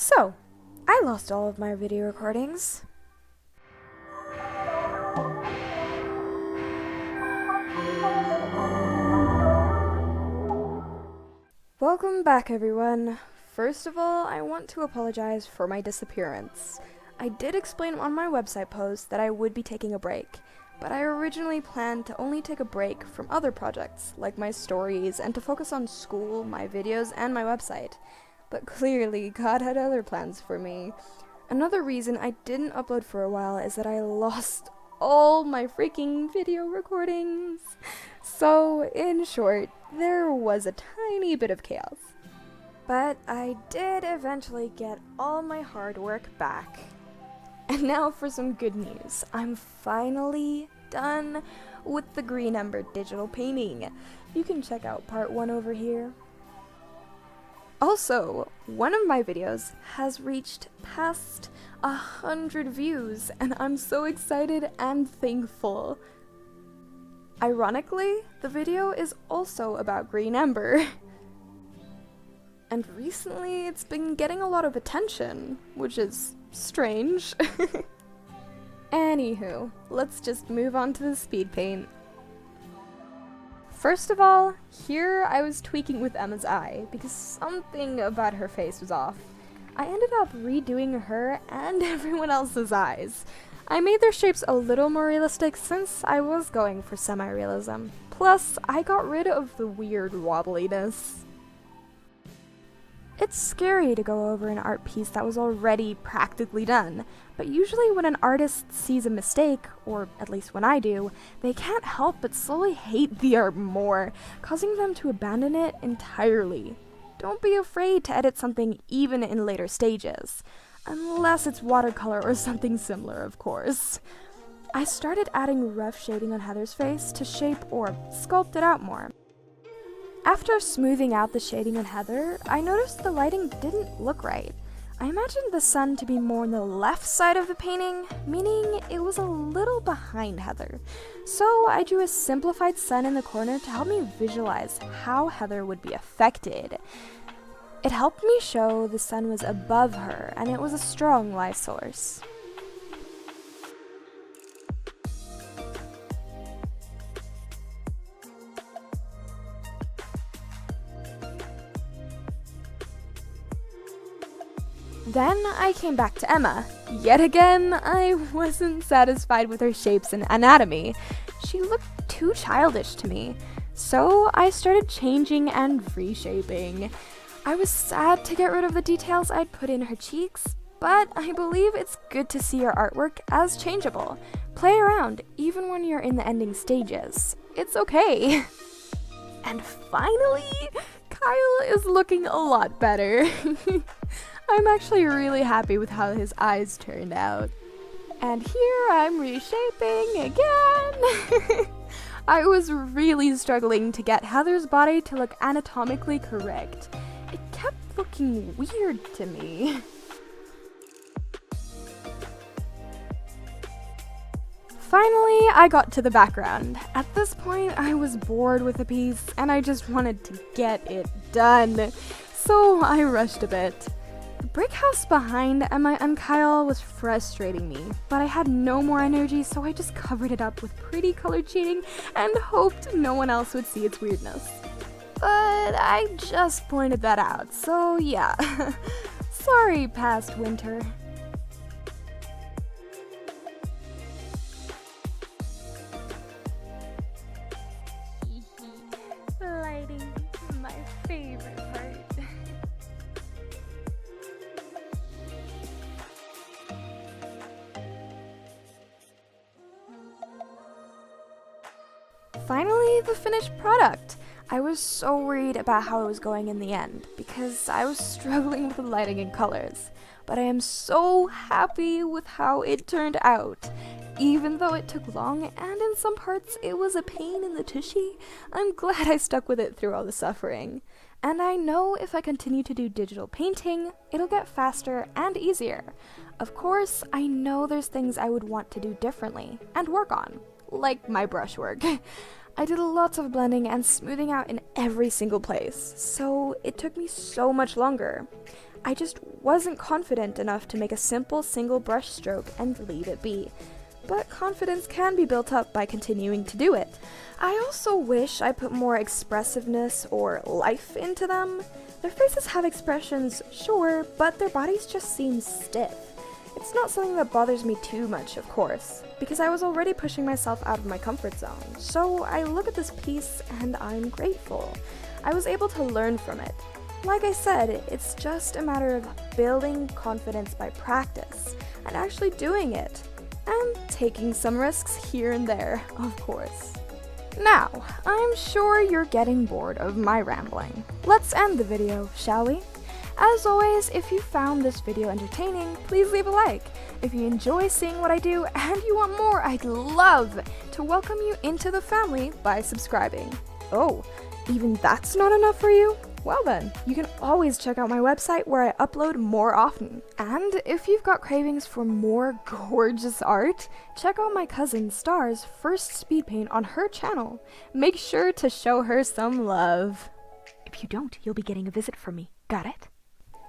So, I lost all of my video recordings. Welcome back, everyone. First of all, I want to apologize for my disappearance. I did explain on my website post that I would be taking a break, but I originally planned to only take a break from other projects, like my stories, and to focus on school, my videos, and my website. But clearly, God had other plans for me. Another reason I didn't upload for a while is that I lost all my freaking video recordings. So, in short, there was a tiny bit of chaos. But I did eventually get all my hard work back. And now for some good news. I'm finally done with the Green Ember Digital Painting. You can check out part 1 over here. Also, one of my videos has reached past 100 views, and I'm so excited and thankful. Ironically, the video is also about Green Ember. And recently, it's been getting a lot of attention, which is strange. Anywho, let's just move on to the speed paint. First of all, here I was tweaking with Emma's eye, because something about her face was off. I ended up redoing her and everyone else's eyes. I made their shapes a little more realistic since I was going for semi-realism. Plus, I got rid of the weird wobbliness. It's scary to go over an art piece that was already practically done, but usually when an artist sees a mistake, or at least when I do, they can't help but slowly hate the art more, causing them to abandon it entirely. Don't be afraid to edit something even in later stages, unless it's watercolor or something similar, of course. I started adding rough shading on Heather's face to shape or sculpt it out more. After smoothing out the shading on Heather, I noticed the lighting didn't look right. I imagined the sun to be more on the left side of the painting, meaning it was a little behind Heather. So I drew a simplified sun in the corner to help me visualize how Heather would be affected. It helped me show the sun was above her and it was a strong light source. Then I came back to Emma. Yet again, I wasn't satisfied with her shapes and anatomy. She looked too childish to me. So I started changing and reshaping. I was sad to get rid of the details I'd put in her cheeks, but I believe it's good to see your artwork as changeable. Play around, even when you're in the ending stages. It's okay. And finally, Kyle is looking a lot better. I'm actually really happy with how his eyes turned out. And here I'm reshaping again. I was really struggling to get Heather's body to look anatomically correct. It kept looking weird to me. Finally, I got to the background. At this point, I was bored with the piece and I just wanted to get it done. So I rushed a bit. The brick house behind Emma and Kyle was frustrating me, but I had no more energy, so I just covered it up with pretty colored shading and hoped no one else would see its weirdness. But I just pointed that out, so yeah. Sorry, past winter. Lighting, my favorite part. Finally, the finished product. I was so worried about how it was going in the end, because I was struggling with the lighting and colors. But I am so happy with how it turned out. Even though it took long, and in some parts it was a pain in the tushy, I'm glad I stuck with it through all the suffering. And I know if I continue to do digital painting, it'll get faster and easier. Of course, I know there's things I would want to do differently, and work on. Like my brushwork. I did lots of blending and smoothing out in every single place, so it took me so much longer. I just wasn't confident enough to make a simple single brush stroke and leave it be. But confidence can be built up by continuing to do it. I also wish I put more expressiveness or life into them. Their faces have expressions, sure, but their bodies just seem stiff. It's not something that bothers me too much, of course, because I was already pushing myself out of my comfort zone. So I look at this piece and I'm grateful. I was able to learn from it. Like I said, it's just a matter of building confidence by practice and actually doing it. And taking some risks here and there, of course. Now, I'm sure you're getting bored of my rambling. Let's end the video, shall we? As always, if you found this video entertaining, please leave a like. If you enjoy seeing what I do and you want more, I'd love to welcome you into the family by subscribing. Oh, even that's not enough for you? Well then, you can always check out my website where I upload more often. And if you've got cravings for more gorgeous art, check out my cousin Star's first speed paint on her channel. Make sure to show her some love. If you don't, you'll be getting a visit from me. Got it?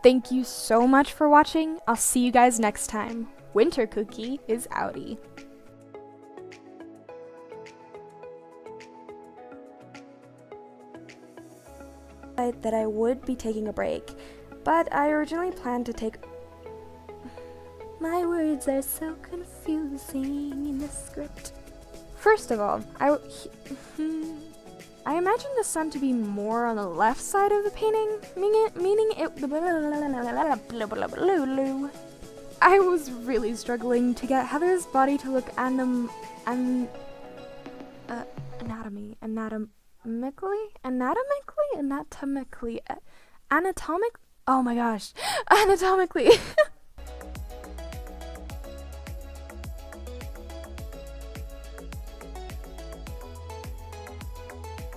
Thank you so much for watching. I'll see you guys next time. Winter Cookie is outie. That I would be taking a break, but I originally planned to take... My words are so confusing in the script. First of all, I imagined the sun to be more on the left side of the painting, meaning it... I was really struggling to get Heather's body to look anatomically,